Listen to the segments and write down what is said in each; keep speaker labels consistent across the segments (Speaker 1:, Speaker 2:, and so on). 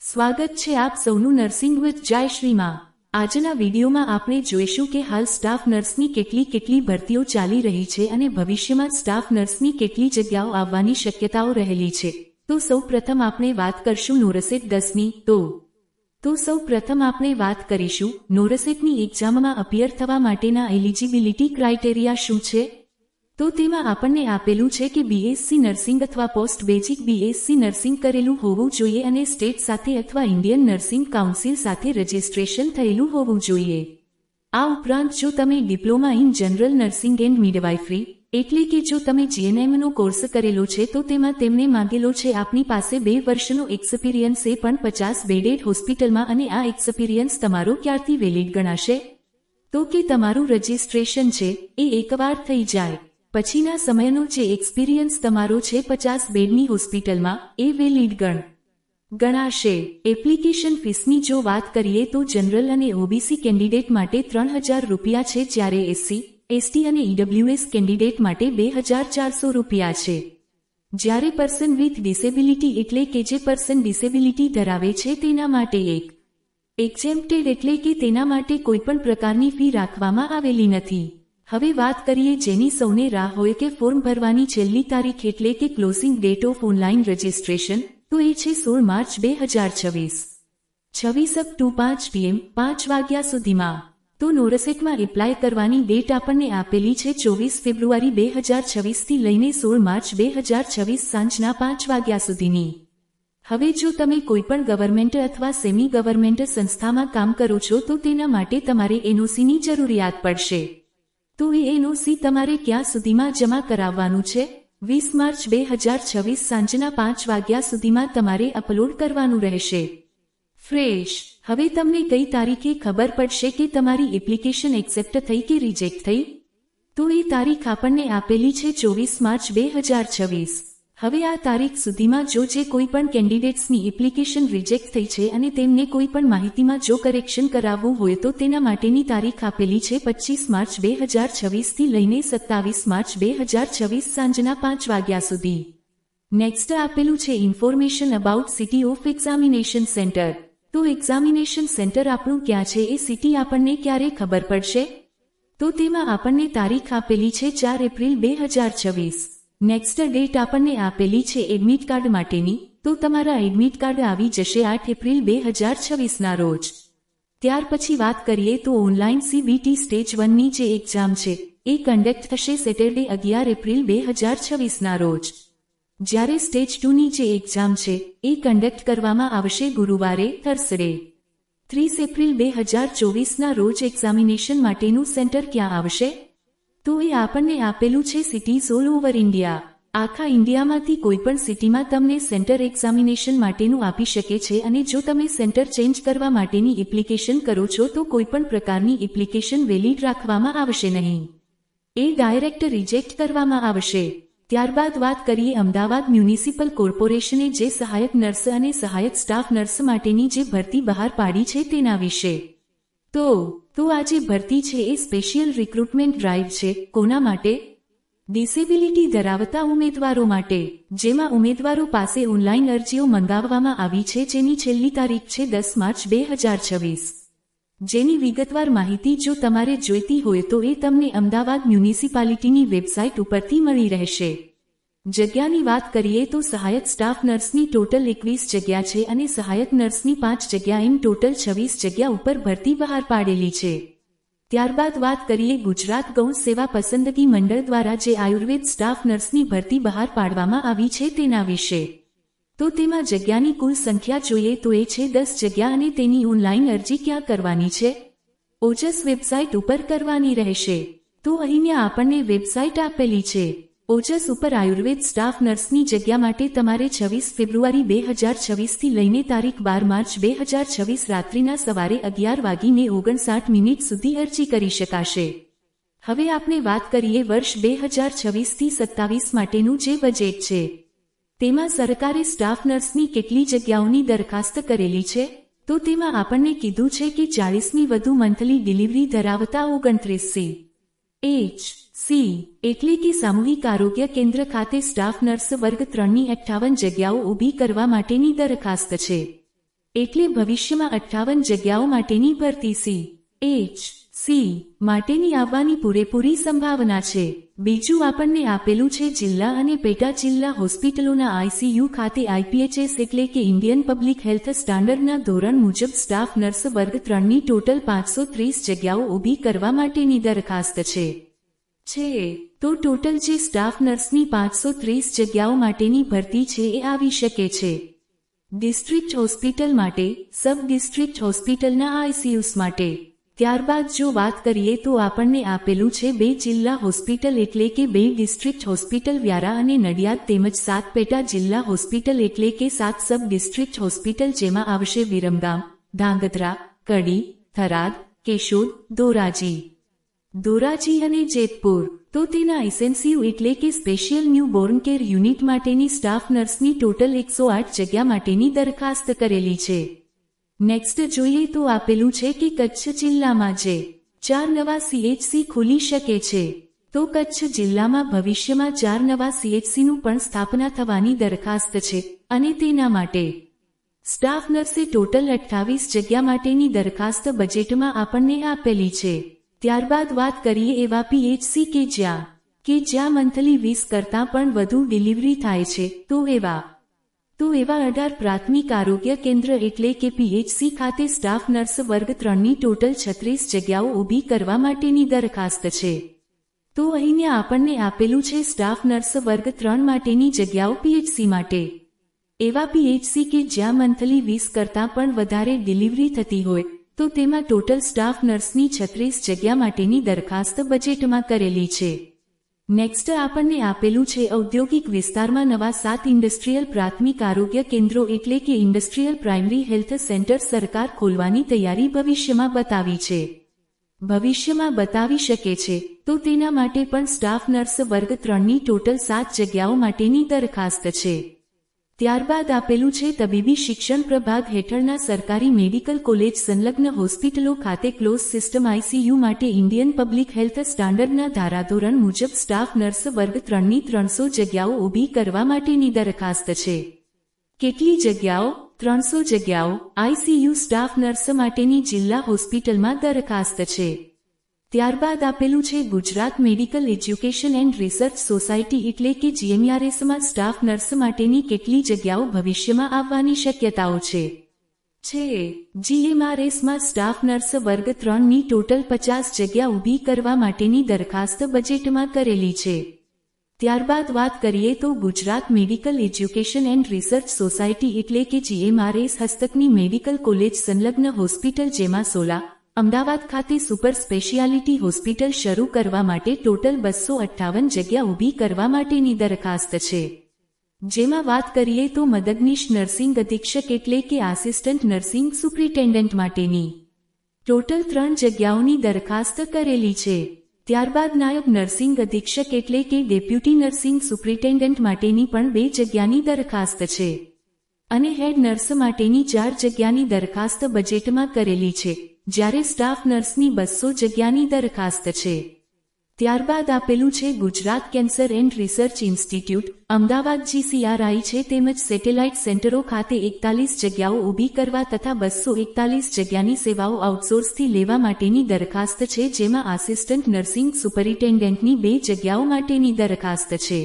Speaker 1: સ્વાગત છે આપ સૌનું નર્સિંગ વિથ જયશ્રીમાં। આજના વિડીયોમાં આપણે જોઈશું કે હાલ સ્ટાફ નર્સની કેટલી ભરતીઓ ચાલી રહી છે અને ભવિષ્યમાં સ્ટાફ નર્સની કેટલી જગ્યાઓ આવવાની શક્યતાઓ રહેલી છે। તો સૌપ્રથમ આપણે વાત કરશું નોરસેટ 10ની। તો સૌપ્રથમ આપણે વાત કરીશું નોરસેટની એક્ઝામમાં અપિયર થવા માટેના એલિજિબિલિટી ક્રાઇટેરિયા શું છે। તો તેમાં આપણને આપેલું છે કે બીએસસી નર્સિંગ અથવા પોસ્ટ બેઝિક બીએસસી નર્સિંગ કરેલું હોવું જોઈએ અને સ્ટેટ સાથે અથવા ઇન્ડિયન નર્સિંગ કાઉન્સિલ સાથે રજિસ્ટ્રેશન થયેલું હોવું જોઈએ। આ ઉપરાંત જો તમે diploma in general nursing and midwifery એટલે કે જો તમે જીએનએમનો કોર્સ કરેલો છે તો તેમાં તેમને માંગેલો છે આપની પાસે 2 વર્ષનો એક્સપિરિયન્સ એ પણ 50 બેડેડ હોસ્પિટલમાં। અને આ એક્સપિરિયન્સ તમારો ક્યારથી વેલિડ ગણાશે? તો કે તમારું રજિસ્ટ્રેશન છે એ એકવાર થઈ જાય પછીના સમયનો જે એક્સપિરિયન્સ તમારો છે 50 બેડની હોસ્પિટલમાં એ વેલિડ ગણાશે। એપ્લિકેશન ફીસની જો વાત કરીએ તો જનરલ અને ઓબીસી કેન્ડિડેટ માટે 3000 રૂપિયા છે, જ્યારે એસસી, એસટી અને ઈડબ્લ્યુએસ કેન્ડિડેટ માટે 2400 રૂપિયા છે। જ્યારે પર્સન વિથ ડિસેબિલિટી એટલે કે જે પર્સન ડિસેબિલિટી ધરાવે છે તેના માટે એક્ઝેમ્પ્ટેડ એટલે કે તેના માટે કોઈપણ પ્રકારની ફી રાખવામાં આવેલી નથી। હવે વાત કરીએ જેની સૌને રાહ હોય કે ફોર્મ ભરવાની છેલ્લી તારીખ એટલે કે closing date of online registration, તો એ છે 16 માર્ચ 2026 26 અપ ટુ 5 PM 5 વાગ્યા સુધીમાં। તો નોરસેટમાં એપ્લાય કરવાની ડેટ આપણને આપેલી છે 24 ફેબ્રુઆરી 2026 થી લઈને 16 માર્ચ 2026 સાંજના 5 વાગ્યા સુધીની। હવે જો તમે કોઈપણ ગવર્મેન્ટ અથવા સેમી ગવર્મેન્ટ સંસ્થામાં કામ કરો છો તો તેના માટે તમારે એનઓસીની જરૂરિયાત પડશે। તો એ એનઓસી તમારે ક્યાં સુધીમાં જમા કરાવવાનું છે? 20 માર્ચ 2026 સાંજના 5 વાગ્યા સુધીમાં તમારે અપલોડ કરવાનું રહેશે। ફ્રેશ। હવે તમને કઈ તારીખે ખબર પડશે કે તમારી એપ્લિકેશન એક્સેપ્ટ થઈ કે રિજેક્ટ થઈ? તો એ તારીખ આપણને આપેલી છે 24 માર્ચ 2026। હવે આ તારીખ સુધીમાં જે કોઈ પણ કેન્ડિડેટ્સની એપ્લિકેશન રિજેક્ટ થઈ છે અને તેમને કોઈ પણ માહિતીમાં જો કરેક્શન કરાવવું હોય તો તેના માટેની તારીખ આપેલી છે 25 માર્ચ 2026 થી લઈને 27 માર્ચ 2026 સાંજના 5 વાગ્યા સુધી। નેક્સ્ટ આપેલું છે information about city of examination centre. તો એક્ઝામિનેશન સેન્ટર આપણું ક્યાં છે એ સિટી આપણને ક્યારે ખબર પડશે? તો તેમાં આપણને તારીખ આપેલી છે 4 એપ્રિલ 2026। નેક્સ્ટ ડેટ આપણને આપેલી છે એડમિટ કાર્ડ માટેની, તો તમારા એડમિટ કાર્ડ આવી જશે 8 એપ્રિલ 2026ના રોજ। ત્યાર પછી વાત કરીએ તો ઓનલાઈન સીબીટી સ્ટેજ 1ની જે એક્ઝામ છે એ કન્ડક્ટ થશે સેટરડે 11 એપ્રિલ 2026ના રોજ, જ્યારે સ્ટેજ 2ની જે એક્ઝામ છે એ કન્ડક્ટ કરવામાં આવશે ગુરુવારે થર્સડે 30 એપ્રિલ 2024ના રોજ। એક્ઝામિનેશન માટેનું સેન્ટર ક્યાં આવશે? તો એ આપણને આપેલું છે સિટીઝ ઓલ ઓવર ઇન્ડિયા। આખા ઇન્ડિયામાંથી કોઈપણ સિટીમાં તમને સેન્ટર એક્ઝામિનેશન માટેનું આપી શકે છે અને જો તમે સેન્ટર ચેન્જ કરવા માટેની એપ્લિકેશન કરો છો તો કોઈપણ પ્રકારની એપ્લિકેશન વેલિડ રાખવામાં આવશે નહીં, એ ડાયરેક્ટ રિજેક્ટ કરવામાં આવશે। ત્યારબાદ વાત કરીએ અમદાવાદ મ્યુનિસિપલ કોર્પોરેશને જે સહાયક નર્સ અને સહાયક સ્ટાફ નર્સ માટેની જે ભરતી બહાર પાડી છે તેના વિશે। તો આ જે ભરતી છે એ સ્પેશિયલ રિક્રુટમેન્ટ ડ્રાઇવ છે। કોના માટે? ડિસેબિલિટી ધરાવતા ઉમેદવારો માટે, જેમાં ઉમેદવારો પાસે ઓનલાઈન અરજીઓ મંગાવવામાં આવી છે જેની છેલ્લી તારીખ છે 10 માર્ચ 2026। જેની વિગતવાર માહિતી જો તમારે જોઈતી હોય તો એ તમને અમદાવાદ મ્યુનિસિપાલિટીની વેબસાઇટ ઉપરથી મળી રહેશે। જગ્યાની વાત કરીએ તો સહાયક સ્ટાફ નર્સની ટોટલ 21 જગ્યા છે અને સહાયક નર્સની 5 જગ્યા એમ ટોટલ 26 જગ્યા ઉપર ભરતી બહાર પાડેલી છે। ત્યારબાદ વાત કરીએ ગુજરાત ગૌ સેવા પસંદગી મંડળ દ્વારા જે આયુર્વેદ સ્ટાફ નર્સની ભરતી બહાર પાડવામાં આવી છે તેના વિશે। તો તેમાં જગ્યાની કુલ સંખ્યા જોઈએ તો એ છે 10 જગ્યા અને તેની ઓનલાઈન અરજી ક્યાં કરવાની છે? ઓજસ વેબસાઇટ ઉપર કરવાની રહેશે। તો અહીંયા આપણને વેબસાઇટ આપેલી છે। ઓજસ ઉપર આયુર્વેદ સ્ટાફ નર્સની જગ્યા માટે તમારે 26 ફેબ્રુઆરી 2026 થી લઈને તારીખ 12 માર્ચ 2026 રાત્રિના સવારે 11:59 સુધી અરજી કરી શકાશે। હવે આપણે વાત કરીએ વર્ષ 2026 થી 27 માટેનું જે બજેટ છે તેમાં સરકારે સ્ટાફ નર્સની કેટલી જગ્યાઓની દરખાસ્ત કરેલી છે? તો તેમાં આપણને કીધું છે કે 40ની વધુ મંથલી ડિલિવરી ધરાવતા 29 સી એટલે કે સામૂહિક આરોગ્ય કેન્દ્ર ખાતે સ્ટાફ નર્સ વર્ગ 3ની 58 જગ્યાઓ ઊભી કરવા માટેની દરખાસ્ત છે। એટલે ભવિષ્યમાં 58 જગ્યાઓ માટેની ભરતી સી માટેની આવવાની પૂરેપૂરી સંભાવના છે. બીજું આપણને આપેલું છે જિલ્લા અને પેટા જિલ્લા હોસ્પિટલોના આઈસીયુ ખાતે આઈપીએચએસ એટલે કે ઇન્ડિયન પબ્લિક હેલ્થ સ્ટાન્ડર્ડના ધોરણ મુજબ સ્ટાફ નર્સ વર્ગ 3ની ટોટલ 530 જગ્યાઓ ઊભી કરવા માટેની દરખાસ્ત છે. તો ટોટલ જે સ્ટાફ નર્સની 530 જગ્યાઓ માટેની ભરતી છે એ આવી શકે છે ડિસ્ટ્રિક્ટ હોસ્પિટલ માટે, સબ ડિસ્ટ્રિક્ટ હોસ્પિટલના આઈસીયુસ માટે. ત્યારબાદ જો વાત કરીએ તો આપણને આપેલું છે 2 જિલ્લા હોસ્પિટલ એટલે કે 2 ડિસ્ટ્રિક્ટ હોસ્પિટલ વ્યારા અને નડિયાદ તેમજ 7 પેટા જિલ્લા હોસ્પિટલ એટલે કે 7 સબ ડિસ્ટ્રિક્ટ હોસ્પિટલ જેમાં આવશે વિરમગામ, ધાંગધ્રા, કડી, થરાદ, કેશોદ, ધોરાજી અને જેતપુર. તો તેના એસએનસીયુ એટલે કે special new Born care unit માટેની સ્ટાફ નર્સની ટોટલ 108 જગ્યા માટેની દરખાસ્ત કરેલી છે. નેક્સ્ટ જોઈએ તો આપેલું છે કે કચ્છ જિલ્લામાં જે 4 નવા સીએચસી ખુલી શકે છે. તો કચ્છ જિલ્લામાં ભવિષ્યમાં 4 નવા સીએચસીનું પણ સ્થાપના થવાની દરખાસ્ત છે અને તેના માટે સ્ટાફ નર્સે ટોટલ 28 જગ્યા માટેની દરખાસ્ત બજેટમાં આપણને આપેલી છે. ત્યારબાદ વાત કરીએ એવા પીએચસી કે જ્યાં મંથલી 20 કરતાં પણ વધુ ડિલિવરી થાય છે તો એવા 18 પ્રાથમિક આરોગ્ય કેન્દ્ર એટલે કે પીએચસી ખાતે સ્ટાફ નર્સ વર્ગ 3ની ટોટલ 36 જગ્યાઓ ઊભી કરવા માટેની દરખાસ્ત છે. તો અહીંયા આપણને આપેલું છે સ્ટાફ નર્સ વર્ગ 3 માટેની જગ્યાઓ પીએચસી માટે. એવા પીએચસી કે જ્યાં મંથલી 20 કરતાં પણ વધારે ડિલિવરી થતી હોય તો તેમાં ટોટલ સ્ટાફ નર્સની 36 જગ્યા માટેની દરખાસ્ત બજેટમાં કરેલી છે. નેક્સ્ટ આપણને આપેલું છે ઔદ્યોગિક વિસ્તારમાં નવા 7 ઇન્ડસ્ટ્રીયલ પ્રાથમિક આરોગ્ય કેન્દ્રો એટલે કે ઇન્ડસ્ટ્રીયલ પ્રાઇમરી હેલ્થ સેન્ટર સરકાર ખોલવાની તૈયારી ભવિષ્યમાં બતાવી શકે છે. તો તેના માટે પણ સ્ટાફ નર્સ વર્ગ 3ની ટોટલ 7 જગ્યાઓ માટેની દરખાસ્ત છે. ત્યારબાદ આપેલું છે તબીબી શિક્ષણ પ્રભાગ હેઠળના સરકારી મેડિકલ કોલેજ સંલગ્ન હોસ્પિટલો ખાતે ક્લોઝ સિસ્ટમ આઈસીયુ માટે ઇન્ડિયન પબ્લિક હેલ્થ સ્ટાન્ડર્ડના ધારાધોરણ મુજબ સ્ટાફ નર્સ વર્ગ 3ની 300 જગ્યાઓ ઊભી કરવા માટેની દરખાસ્ત છે. કેટલી જગ્યાઓ? 300 જગ્યાઓ આઈસીયુ સ્ટાફ નર્સ માટેની જિલ્લા હોસ્પિટલમાં દરખાસ્ત છે. ત્યારબાદ આપેલું છે Gujarat medical education and research society એટલે કે જીએમઆરએસમાં સ્ટાફ નર્સ માટેની કેટલી જગ્યાઓ ભવિષ્યમાં આવવાની શક્યતાઓ છે. જીએમઆરએસમાં સ્ટાફ નર્સ વર્ગ 3ની ટોટલ 50 જગ્યા ઊભી કરવા માટેની દરખાસ્ત બજેટમાં કરેલી છે. ત્યારબાદ વાત કરીએ તો Gujarat medical education and research society એટલે કે જીએમઆરએસ હસ્તકની મેડિકલ કોલેજ સંલગ્ન હોસ્પિટલ જેમાં સોલા, અમદાવાદ ખાતે સુપર સ્પેશિયાલિટી હોસ્પિટલ શરૂ કરવા માટે ટોટલ 258 જગ્યા ઊભી કરવા માટેની દરખાસ્ત છે. જેમાં વાત કરીએ તો મદદનીશ નર્સિંગ અધિક્ષક એટલે કે આસિસ્ટન્ટ નર્સિંગ સુપ્રિન્ટેન્ડન્ટ માટેની ટોટલ 3 જગ્યાઓની દરખાસ્ત કરેલી છે. ત્યારબાદ નાયબ નર્સિંગ અધિક્ષક એટલે કે ડેપ્યુટી નર્સિંગ સુપ્રિન્ટેન્ડન્ટ માટેની પણ 2 જગ્યાની દરખાસ્ત છે. અને હેડ નર્સ માટેની 4 જગ્યાની દરખાસ્ત બજેટમાં કરેલી છે, જ્યારે સ્ટાફ નર્સની 200 જગ્યાની દરખાસ્ત છે. ત્યારબાદ આપેલું છે Gujarat cancer and research institute, Ahmedabad GCRI છે તેમજ સેટેલાઇટ સેન્ટરો ખાતે 41 જગ્યાઓ ઊભી કરવા તથા 241 જગ્યાની સેવાઓ આઉટસોર્સથી લેવા માટેની દરખાસ્ત છે, જેમાં આસિસ્ટન્ટ નર્સિંગ સુપરિન્ટેન્ડન્ટની 2 જગ્યાઓ માટેની દરખાસ્ત છે.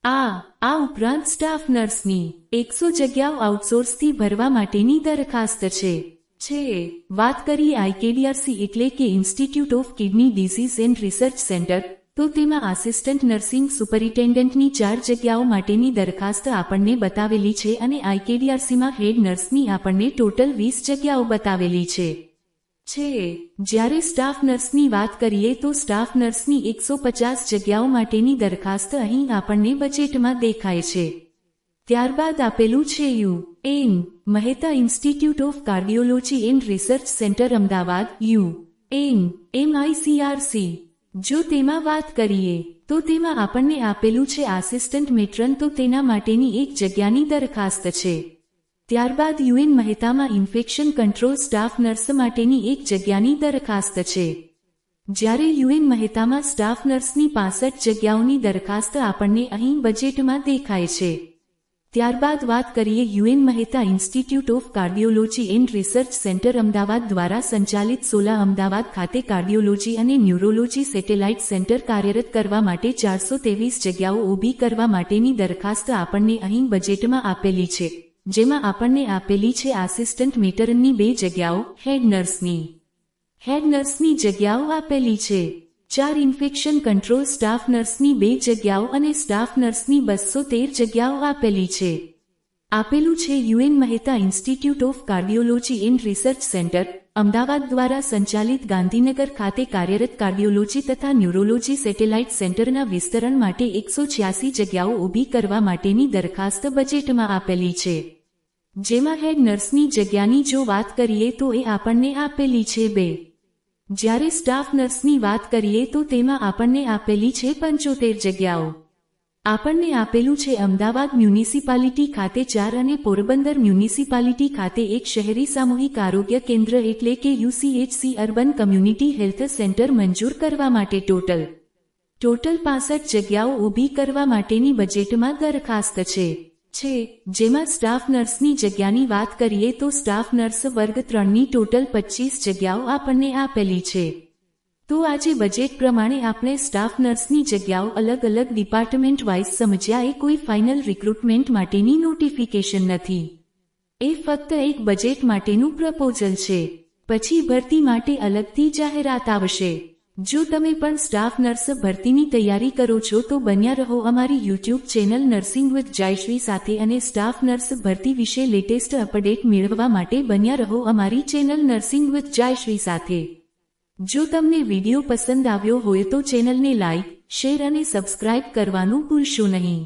Speaker 1: આ ઉપરાંત સ્ટાફ નર્સની 100 જગ્યાઓ આઉટસોર્સથી ભરવા માટેની દરખાસ્ત છે. વાત કરીએ આઈકેડીઆરસી એટલે કે institute of kidney disease and research centre, તો તેમાં આસિસ્ટન્ટ નર્સિંગ સુપરિન્ટેન્ડન્ટની 4 જગ્યાઓ માટેની દરખાસ્ત આપણને બતાવેલી છે અને આઈકેડીઆરસીમાં હેડ નર્સની આપણને ટોટલ 20 જગ્યાઓ બતાવેલી છે. જ્યારે સ્ટાફ નર્સની વાત કરીએ તો સ્ટાફ નર્સની 150 જગ્યાઓ માટેની દરખાસ્ત અહીં આપણને બજેટમાં દેખાય છે. ત્યારબાદ આપેલું છે UN. Mehta institute of cardiology and research centre Ahmedabad UNMICRC. જો તેમાં વાત કરીએ તો તેમાં આપણને આપેલું છે આસિસ્ટન્ટ મેટ્રન, તો તેના માટેની 1 જગ્યાની દરખાસ્ત છે. ત્યારબાદ યુએન મહેતામાં ઇન્ફેક્શન કંટ્રોલ સ્ટાફ નર્સ માટેની 1 જગ્યાની દરખાસ્ત છે. જ્યારે યુએન મહેતામાં સ્ટાફ નર્સની 65 જગ્યાઓની દરખાસ્ત આપણને અહીં બજેટમાં દેખાય છે. ત્યારબાદ વાત કરીએ UN Mehta institute of cardiology and research centre Ahmedabad દ્વારા સંચાલિત સોલા અમદાવાદ ખાતે કાર્ડિયોલોજી અને ન્યુરોલોજી સેટેલાઇટ સેન્ટર કાર્યરત કરવા માટે 423 જગ્યાઓ ઊભી કરવા માટેની દરખાસ્ત આપણને અહીં બજેટમાં આપેલી છે, જેમાં આપણને આપેલી છે આસિસ્ટન્ટ મેટરનની 2 જગ્યાઓ, હેડ નર્સની જગ્યાઓ આપેલી છે, 4 ઇન્ફેક્શન કંટ્રોલ સ્ટાફ નર્સની 2 જગ્યાઓ અને સ્ટાફ નર્સની 213 જગ્યાઓ આપેલી છે. આપેલું છે UN Mehta institute of cardiology and research centre Ahmedabad દ્વારા સંચાલિત ગાંધીનગર ખાતે કાર્યરત કાર્ડિયોલોજી તથા ન્યુરોલોજી સેટેલાઇટ સેન્ટરના વિસ્તરણ માટે 186 જગ્યાઓ ઊભી કરવા માટેની દરખાસ્ત બજેટમાં આપેલી છે, જેમાં હેડ નર્સની જગ્યાની જો વાત કરીએ તો એ આપણને આપેલી છે 2. જ્યારે સ્ટાફ નર્સની વાત કરીએ તો તેમાં આપણને આપેલી છે 75 જગ્યાઓ. આપણને આપેલું છે અમદાવાદ મ્યુનિસિપાલિટી ખાતે 4 અને પોરબંદર મ્યુનિસિપાલિટી ખાતે 1 શહેરી સામૂહિક આરોગ્ય કેન્દ્ર એટલે કે યુસીએચસી અર્બન કમ્યુનિટી હેલ્થ સેન્ટર મંજૂર કરવા માટે ટોટલ 65 જગ્યાઓ ઊભી કરવા માટેની બજેટમાં દરખાસ્ત છે, જેમાં સ્ટાફ નર્સની જગ્યાની વાત કરીએ તો સ્ટાફ નર્સ વર્ગ 3ની ટોટલ 25 જગ્યાઓ આપણને આપેલી છે. તો આજે બજેટ પ્રમાણે આપણે સ્ટાફ નર્સની જગ્યાઓ અલગ અલગ ડિપાર્ટમેન્ટ વાઇઝ સમજ્યા. એ કોઈ ફાઇનલ રિક્રુટમેન્ટ માટેની નોટિફિકેશન નથી, એ ફક્ત એક બજેટ માટેનું પ્રપોઝલ છે. પછી ભરતી માટે અલગથી જાહેરાત આવશે. જો તમે પણ સ્ટાફ નર્સ ભરતીની તૈયારી કરો છો તો બન્યા રહો અમારી યુટ્યુબ ચેનલ નર્સિંગ વિથ જયશ્રી સાથે અને સ્ટાફ નર્સ ભરતી વિશે લેટેસ્ટ અપડેટ મેળવવા માટે બન્યા રહો અમારી ચેનલ નર્સિંગ વિથ જયશ્રી સાથે. જો તમને વિડીયો પસંદ આવ્યો હોય તો ચેનલને લાઇક, શેર અને સબસ્ક્રાઇબ કરવાનું ભૂલશો નહીં.